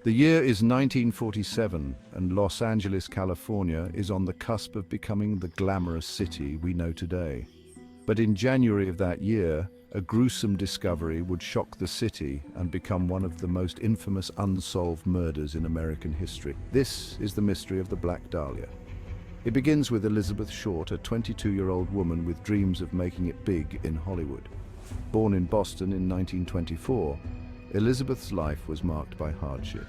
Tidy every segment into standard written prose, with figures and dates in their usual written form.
The year is 1947, and Los Angeles, California is on the cusp of becoming the glamorous city we know today. But in January of that year, a gruesome discovery would shock the city and become one of the most infamous unsolved murders in American history. This is the mystery of the Black Dahlia. It begins with Elizabeth Short, a 22-year-old woman with dreams of making it big in Hollywood. Born in Boston in 1924, Elizabeth's life was marked by hardship.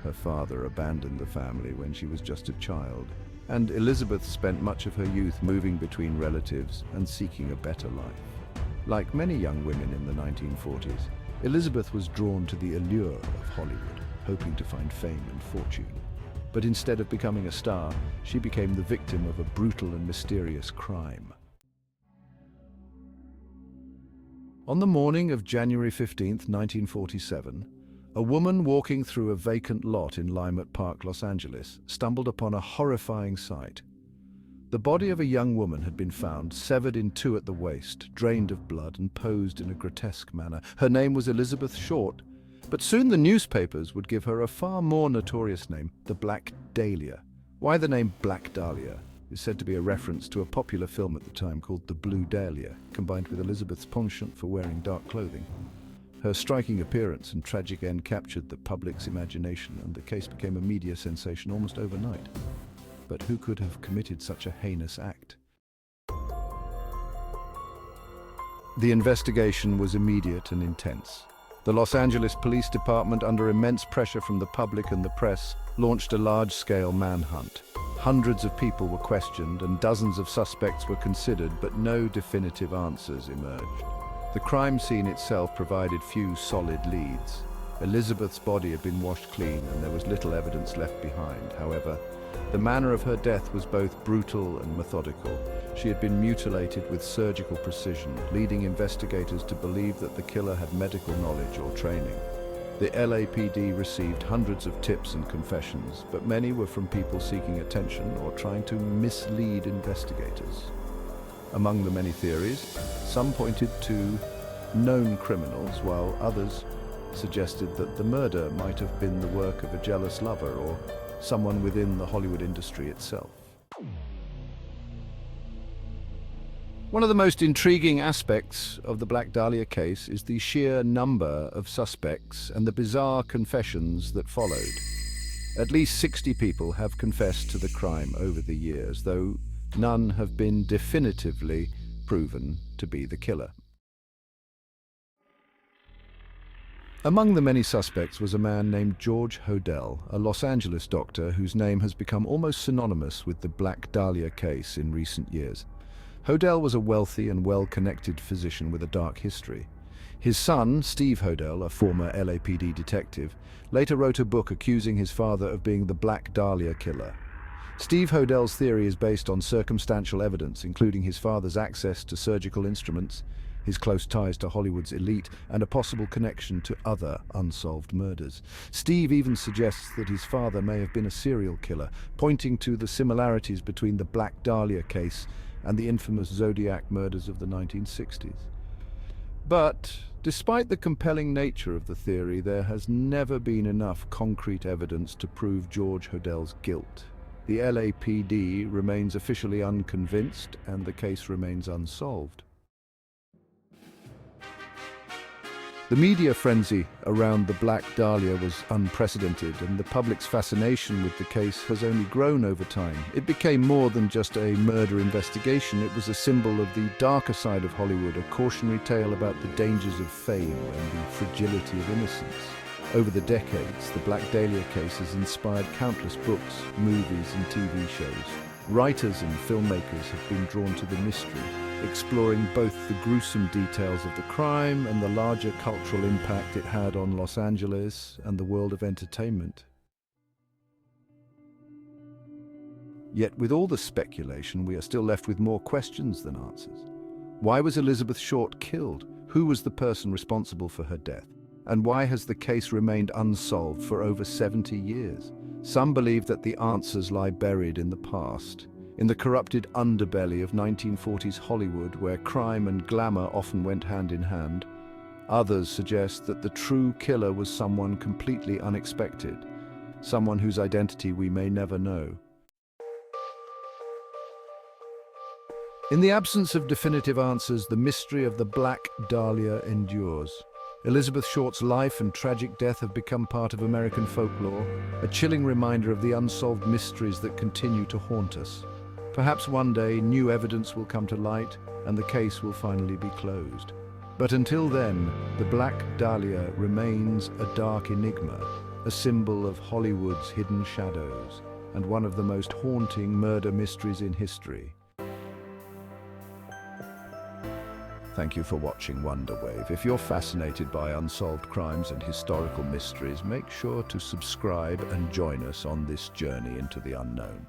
Her father abandoned the family when she was just a child, and Elizabeth spent much of her youth moving between relatives and seeking a better life. Like many young women in the 1940s, Elizabeth was drawn to the allure of Hollywood, hoping to find fame and fortune. But instead of becoming a star, she became the victim of a brutal and mysterious crime. On the morning of January 15, 1947, a woman walking through a vacant lot in Limerick Park, Los Angeles, stumbled upon a horrifying sight. The body of a young woman had been found, severed in two at the waist, drained of blood and posed in a grotesque manner. Her name was Elizabeth Short, but soon the newspapers would give her a far more notorious name, the Black Dahlia. Why the name Black Dahlia is said to be a reference to a popular film at the time called The Blue Dahlia, combined with Elizabeth's penchant for wearing dark clothing. Her striking appearance and tragic end captured the public's imagination, and the case became a media sensation almost overnight. But who could have committed such a heinous act? The investigation was immediate and intense. The Los Angeles Police Department, under immense pressure from the public and the press, launched a large-scale manhunt. Hundreds of people were questioned and dozens of suspects were considered, but no definitive answers emerged. The crime scene itself provided few solid leads. Elizabeth's body had been washed clean and there was little evidence left behind. However, the manner of her death was both brutal and methodical. She had been mutilated with surgical precision, leading investigators to believe that the killer had medical knowledge or training. The LAPD received hundreds of tips and confessions, but many were from people seeking attention or trying to mislead investigators. Among the many theories, some pointed to known criminals, while others suggested that the murder might have been the work of a jealous lover or someone within the Hollywood industry itself. One of the most intriguing aspects of the Black Dahlia case is the sheer number of suspects and the bizarre confessions that followed. At least 60 people have confessed to the crime over the years, though none have been definitively proven to be the killer. Among the many suspects was a man named George Hodel, a Los Angeles doctor whose name has become almost synonymous with the Black Dahlia case in recent years. Hodel was a wealthy and well-connected physician with a dark history. His son, Steve Hodel, a former LAPD detective, later wrote a book accusing his father of being the Black Dahlia killer. Steve Hodel's theory is based on circumstantial evidence, including his father's access to surgical instruments, his close ties to Hollywood's elite, and a possible connection to other unsolved murders. Steve even suggests that his father may have been a serial killer, pointing to the similarities between the Black Dahlia case and the infamous Zodiac murders of the 1960s. But despite the compelling nature of the theory, there has never been enough concrete evidence to prove George Hodel's guilt. The LAPD remains officially unconvinced, and the case remains unsolved. The media frenzy around the Black Dahlia was unprecedented, and the public's fascination with the case has only grown over time. It became more than just a murder investigation. It was a symbol of the darker side of Hollywood, a cautionary tale about the dangers of fame and the fragility of innocence. Over the decades, the Black Dahlia case has inspired countless books, movies, and TV shows. Writers and filmmakers have been drawn to the mystery, exploring both the gruesome details of the crime and the larger cultural impact it had on Los Angeles and the world of entertainment. Yet with all the speculation, we are still left with more questions than answers. Why was Elizabeth Short killed? Who was the person responsible for her death? And why has the case remained unsolved for over 70 years? Some believe that the answers lie buried in the past, in the corrupted underbelly of 1940s Hollywood, where crime and glamour often went hand in hand. Others suggest that the true killer was someone completely unexpected, someone whose identity we may never know. In the absence of definitive answers, the mystery of the Black Dahlia endures. Elizabeth Short's life and tragic death have become part of American folklore, a chilling reminder of the unsolved mysteries that continue to haunt us. Perhaps one day, new evidence will come to light and the case will finally be closed. But until then, the Black Dahlia remains a dark enigma, a symbol of Hollywood's hidden shadows, and one of the most haunting murder mysteries in history. Thank you for watching Wonderwave. If you're fascinated by unsolved crimes and historical mysteries, make sure to subscribe and join us on this journey into the unknown.